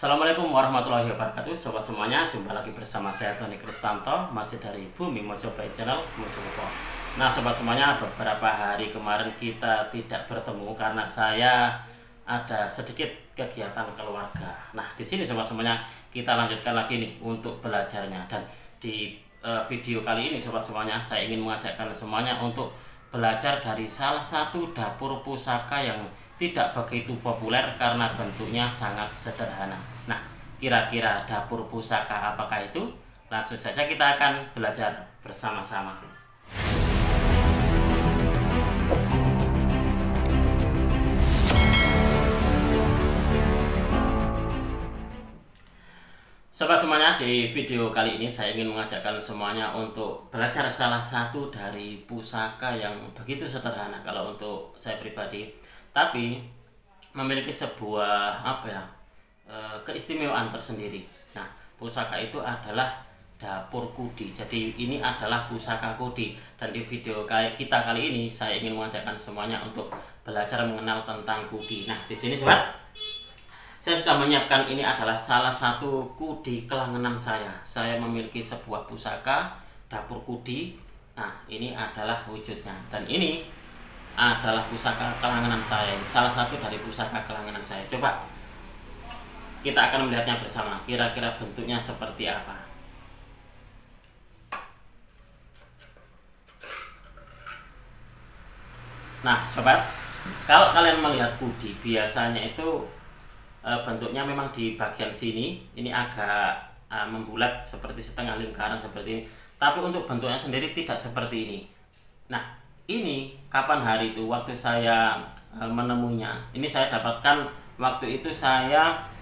Assalamualaikum warahmatullahi wabarakatuh. Sobat semuanya, jumpa lagi bersama saya Tony Kristanto, masih dari Bumi Mojo Play Channel Mojokerto. Nah sobat semuanya, beberapa hari kemarin kita tidak bertemu karena saya ada sedikit kegiatan keluarga. Nah di sini sobat semuanya, kita lanjutkan lagi nih untuk belajarnya. Dan di video kali ini sobat semuanya, saya ingin mengajakkan semuanya untuk belajar dari salah satu dapur pusaka yang tidak begitu populer karena bentuknya sangat sederhana. Nah, kira-kira dapur pusaka apakah itu? Langsung saja kita akan belajar bersama-sama. Sobat semuanya, di video kali ini saya ingin mengajakkan semuanya untuk belajar salah satu dari pusaka yang begitu sederhana kalau untuk saya pribadi, tapi memiliki sebuah keistimewaan tersendiri. Nah, pusaka itu adalah dapur kudi. Jadi ini adalah pusaka kudi, dan di video kita kali ini saya ingin mengajakkan semuanya untuk belajar mengenal tentang kudi. Nah, di sini sobat, saya sudah menyiapkan, ini adalah salah satu kudi kelangenan saya. Saya memiliki sebuah pusaka dapur kudi. Nah, ini adalah wujudnya, dan ini adalah pusaka kelangenan saya. Salah satu dari pusaka kelangenan saya. Coba kita akan melihatnya bersama. Kira-kira bentuknya seperti apa? Nah, sobat, kalau kalian melihat kudi, biasanya itu bentuknya memang di bagian sini. Ini agak membulat seperti setengah lingkaran seperti ini. Tapi untuk bentuknya sendiri tidak seperti ini. Nah, ini kapan hari itu waktu saya menemunya. Ini saya dapatkan waktu itu saya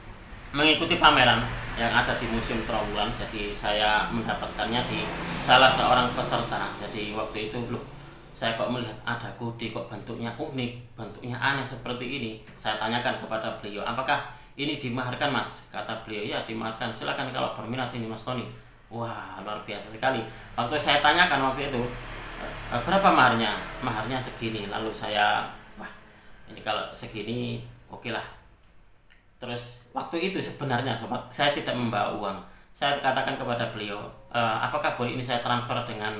mengikuti pameran yang ada di Museum Trawulan. Jadi saya mendapatkannya di salah seorang peserta. Jadi waktu itu loh, saya kok melihat ada kudi kok bentuknya unik, bentuknya aneh seperti ini. Saya tanyakan kepada beliau, apakah ini dimaharkan mas? Kata beliau, ya dimaharkan, silakan kalau berminat ini mas Tony. Wah, luar biasa sekali. Waktu saya tanyakan waktu itu, berapa maharnya? Maharnya segini. Lalu saya, wah ini kalau segini oke lah. Terus waktu itu sebenarnya sobat, saya tidak membawa uang. Saya katakan kepada beliau, apakah boleh ini saya transfer dengan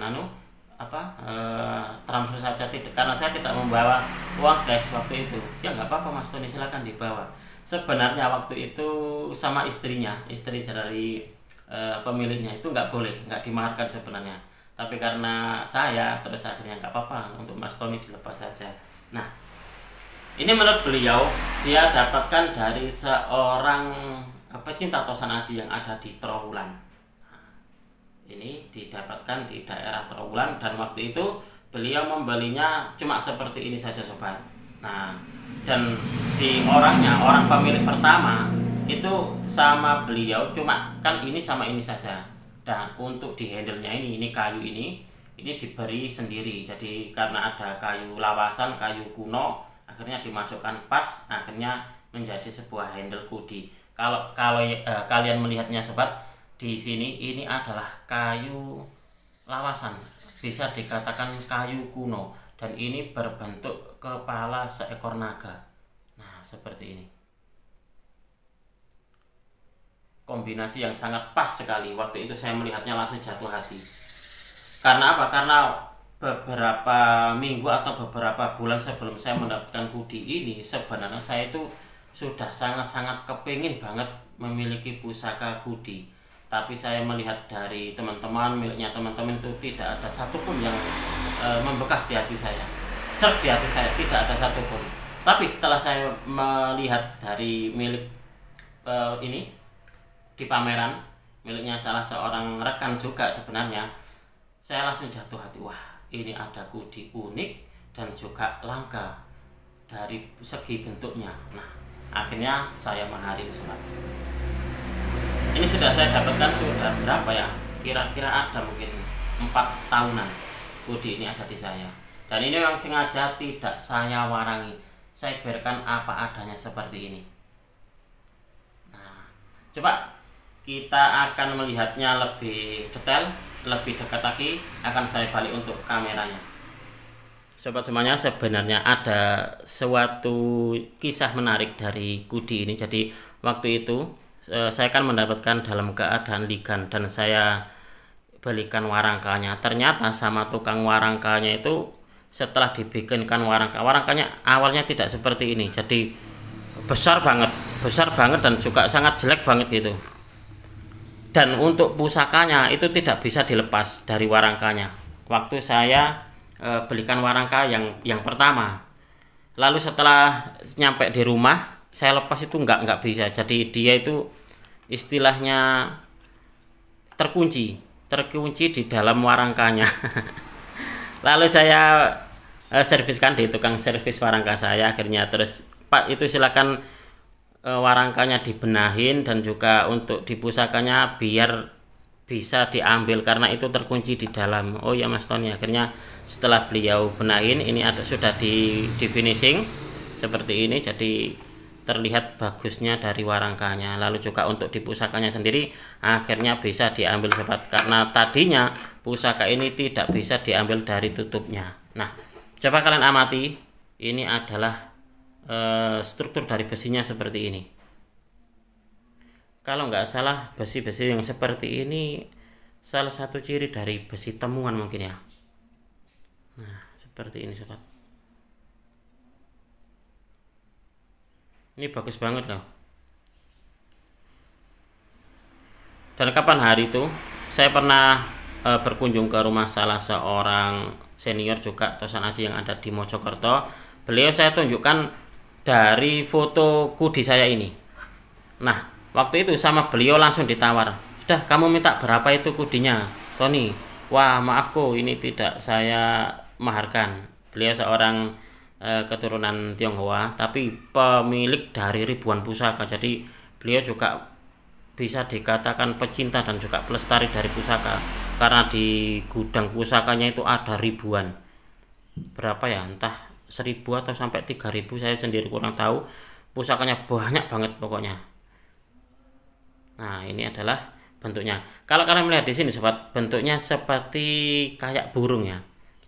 transfer saja, tidak, karena saya tidak membawa uang cash waktu itu. Ya nggak apa-apa mas Tony, silakan dibawa. Sebenarnya waktu itu sama istrinya, istri dari pemiliknya itu nggak boleh, nggak dimaharkan sebenarnya. Tapi karena saya, terus akhirnya nggak apa-apa, untuk Mas Tony dilepas saja. Nah, ini menurut beliau, dia dapatkan dari seorang cinta tosan aji yang ada di Trawulan. Nah, ini didapatkan di daerah Trawulan, dan waktu itu beliau membelinya cuma seperti ini saja sobat. Nah, dan di orang pemilik pertama itu sama beliau, cuma kan ini sama ini saja. Dan untuk di handle-nya ini kayu ini diberi sendiri. Jadi karena ada kayu lawasan, kayu kuno, akhirnya dimasukkan pas, akhirnya menjadi sebuah handle kudi. Kalau kalian melihatnya sobat, di sini ini adalah kayu lawasan, bisa dikatakan kayu kuno, dan ini berbentuk kepala seekor naga. Nah, seperti ini. Kombinasi yang sangat pas sekali. Waktu itu saya melihatnya langsung jatuh hati. Karena apa? Karena beberapa minggu atau beberapa bulan sebelum saya mendapatkan kudi ini, sebenarnya saya itu sudah sangat-sangat kepingin banget memiliki pusaka kudi. Tapi saya melihat dari teman-teman, miliknya teman-teman itu tidak ada satupun yang membekas di hati saya. Serg di hati saya, tidak ada satupun. Tapi setelah saya melihat dari milik ini di pameran, miliknya salah seorang rekan juga sebenarnya, saya langsung jatuh hati. Wah, ini ada kudi unik dan juga langka dari segi bentuknya. Nah, akhirnya saya mahari sobat. Ini sudah saya dapatkan sudah berapa ya? Kira-kira ada mungkin 4 tahunan kudi ini ada di saya. Dan ini memang sengaja tidak saya warangi. Saya biarkan apa adanya seperti ini. Nah, coba kita akan melihatnya lebih detail, lebih dekat lagi. Akan saya balik untuk kameranya. Sobat semuanya, sebenarnya ada suatu kisah menarik dari kudi ini. Jadi waktu itu saya kan mendapatkan dalam keadaan ligan dan saya belikan warangkanya. Ternyata sama tukang warangkanya itu setelah dibikinkan warangkanya awalnya tidak seperti ini, jadi besar banget dan juga sangat jelek banget gitu. Dan untuk pusakanya itu tidak bisa dilepas dari warangkanya. Waktu saya belikan warangka yang pertama, lalu setelah nyampe di rumah saya lepas itu nggak bisa. Jadi dia itu istilahnya terkunci di dalam warangkanya. Lalu saya serviskan di tukang servis warangka saya. Akhirnya terus, Pak, itu silakan warangkanya dibenahin dan juga untuk di pusakanya biar bisa diambil karena itu terkunci di dalam. Oh ya Mas Tony. Akhirnya setelah beliau benahin, ini sudah di finishing seperti ini, jadi terlihat bagusnya dari warangkanya. Lalu juga untuk di pusakanya sendiri akhirnya bisa diambil sobat, karena tadinya pusaka ini tidak bisa diambil dari tutupnya. Nah, coba kalian amati, ini adalah struktur dari besinya seperti ini. Kalau nggak salah besi-besi yang seperti ini salah satu ciri dari besi temuan mungkin ya. Nah, seperti ini sobat. Ini bagus banget loh. Dan kapan hari itu saya pernah berkunjung ke rumah salah seorang senior juga Tosan Aji yang ada di Mojokerto. Beliau saya tunjukkan dari foto kudi saya ini. Nah, waktu itu sama beliau langsung ditawar, sudah kamu minta berapa itu kudinya Tony? Wah maaf kok ini tidak saya maharkan. Beliau seorang keturunan Tionghoa tapi pemilik dari ribuan pusaka, jadi beliau juga bisa dikatakan pecinta dan juga pelestari dari pusaka, karena di gudang pusakanya itu ada ribuan, berapa ya, entah 1000 atau sampai 3000, saya sendiri kurang tahu. Pusakanya banyak banget pokoknya. Nah, ini adalah bentuknya. Kalau kalian melihat di sini sobat, bentuknya seperti kayak burung ya.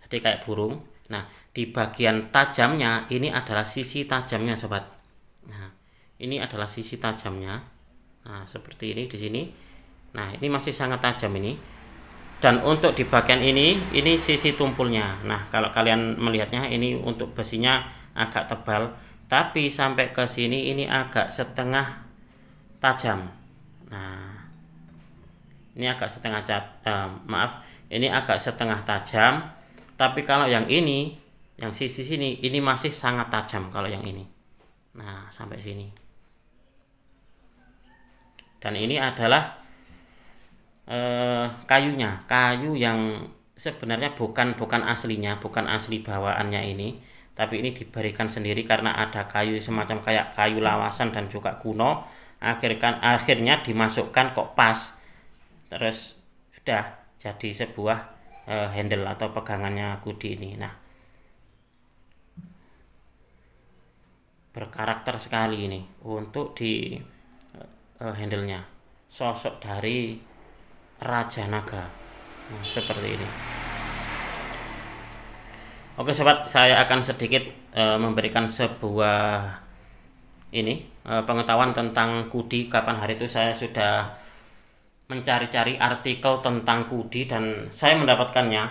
Jadi kayak burung. Nah, di bagian tajamnya ini adalah sisi tajamnya sobat. Nah, ini adalah sisi tajamnya. Nah, seperti ini di sini. Nah, ini masih sangat tajam ini. Dan untuk di bagian ini sisi tumpulnya. Nah, kalau kalian melihatnya ini untuk besinya agak tebal, tapi sampai ke sini ini agak setengah tajam. Nah, ini agak setengah ini agak setengah tajam, tapi kalau yang ini, yang sisi sini ini masih sangat tajam kalau yang ini. Nah, sampai sini. Dan ini adalah kayu yang sebenarnya bukan aslinya, bukan asli bawaannya ini, tapi ini diberikan sendiri karena ada kayu semacam kayak kayu lawasan dan juga kuno. Akhirnya dimasukkan kok pas, terus sudah jadi sebuah handle atau pegangannya kudi ini. Nah, berkarakter sekali ini untuk di handle-nya, sosok dari Raja Naga. Nah, seperti ini. Oke sobat, saya akan sedikit memberikan sebuah pengetahuan tentang kudi. Kapan hari itu saya sudah mencari-cari artikel tentang kudi dan saya mendapatkannya.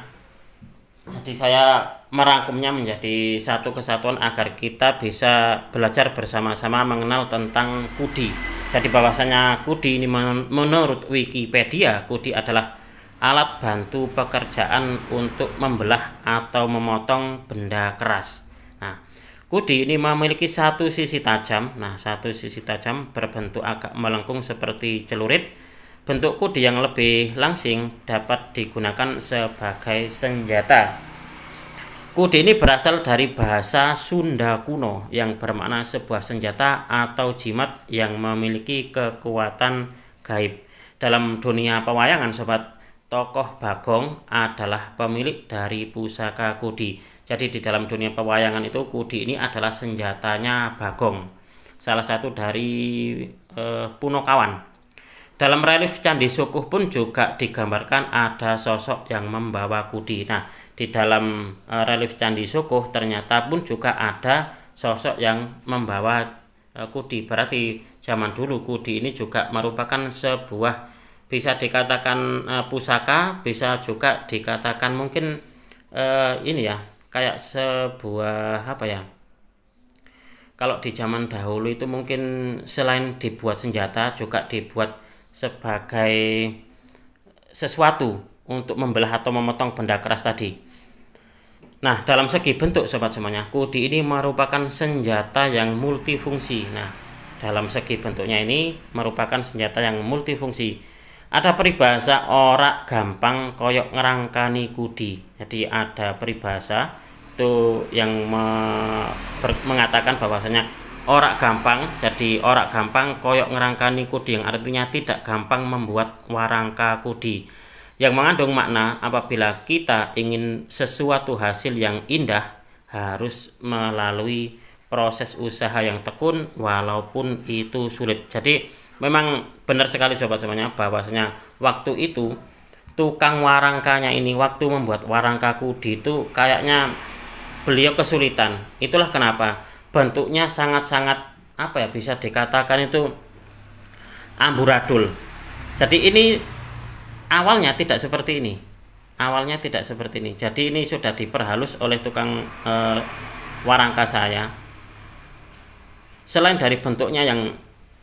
Jadi saya merangkumnya menjadi satu kesatuan agar kita bisa belajar bersama-sama mengenal tentang kudi. Jadi bahwasanya kudi ini menurut Wikipedia, kudi adalah alat bantu pekerjaan untuk membelah atau memotong benda keras. Nah, kudi ini memiliki satu sisi tajam. Nah, satu sisi tajam berbentuk agak melengkung seperti celurit. Bentuk kudi yang lebih langsing dapat digunakan sebagai senjata. Kudi ini berasal dari bahasa Sunda kuno yang bermakna sebuah senjata atau jimat yang memiliki kekuatan gaib. Dalam dunia pewayangan sobat, tokoh Bagong adalah pemilik dari pusaka kudi. Jadi di dalam dunia pewayangan itu kudi ini adalah senjatanya Bagong, salah satu dari Punokawan. Dalam relief Candi Sukuh pun juga digambarkan ada sosok yang membawa kudi. Nah, di dalam relief Candi Sukuh ternyata pun juga ada sosok yang membawa kudi. Berarti zaman dulu kudi ini juga merupakan sebuah, bisa dikatakan pusaka, bisa juga dikatakan mungkin ini ya, kayak sebuah apa ya, kalau di zaman dahulu itu mungkin selain dibuat senjata juga dibuat sebagai sesuatu untuk membelah atau memotong benda keras tadi. Nah, dalam segi bentuk sobat semuanya, kudi ini merupakan senjata yang multifungsi. Nah, dalam segi bentuknya ini merupakan senjata yang multifungsi. Ada peribahasa ora gampang koyok ngerangkani kudi. Jadi ada peribahasa itu yang mengatakan bahwasanya ora gampang, jadi ora gampang koyok ngerangkani kudi, yang artinya tidak gampang membuat warangka kudi, yang mengandung makna apabila kita ingin sesuatu hasil yang indah harus melalui proses usaha yang tekun walaupun itu sulit. Jadi memang benar sekali sobat semuanya bahwasanya waktu itu tukang warangkanya ini waktu membuat warangka kudi itu kayaknya beliau kesulitan. Itulah kenapa bentuknya sangat-sangat apa ya, bisa dikatakan itu amburadul. Jadi ini awalnya tidak seperti ini. Awalnya tidak seperti ini. Jadi ini sudah diperhalus oleh tukang warangka saya. Selain dari bentuknya yang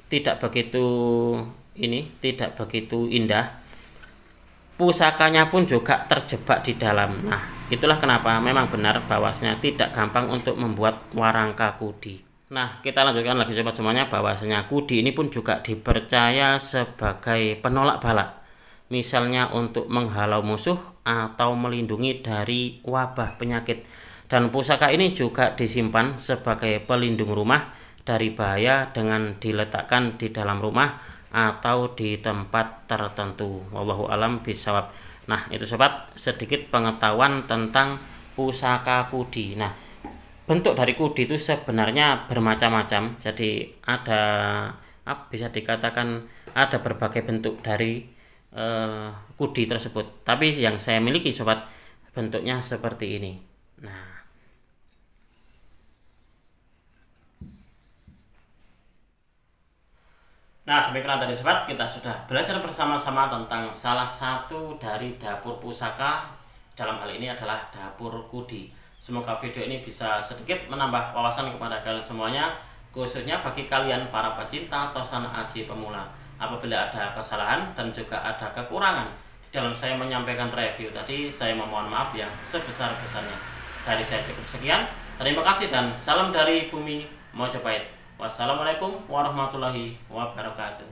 tidak begitu tidak begitu indah, pusakanya pun juga terjebak di dalam. Nah, itulah kenapa memang benar bahwasanya tidak gampang untuk membuat warangka kudi. Nah, kita lanjutkan lagi sobat semuanya, bahwasanya kudi ini pun juga dipercaya sebagai penolak bala. Misalnya untuk menghalau musuh atau melindungi dari wabah penyakit. Dan pusaka ini juga disimpan sebagai pelindung rumah dari bahaya dengan diletakkan di dalam rumah atau di tempat tertentu. Wallahu alam bisawab. Nah, itu sobat sedikit pengetahuan tentang pusaka kudi. Nah, bentuk dari kudi itu sebenarnya bermacam-macam. Jadi ada bisa dikatakan ada berbagai bentuk dari kudi tersebut. Tapi yang saya miliki sobat bentuknya seperti ini. Nah, demikian tadi sobat, kita sudah belajar bersama-sama tentang salah satu dari dapur pusaka. Dalam hal ini adalah dapur kudi. Semoga video ini bisa sedikit menambah wawasan kepada kalian semuanya, khususnya bagi kalian para pecinta Tosana Aji pemula. Apabila ada kesalahan dan juga ada kekurangan di dalam saya menyampaikan review tadi, saya memohon maaf yang sebesar-besarnya. Dari saya cukup sekian. Terima kasih dan salam dari bumi Mojopahit. Wassalamualaikum warahmatullahi wabarakatuh.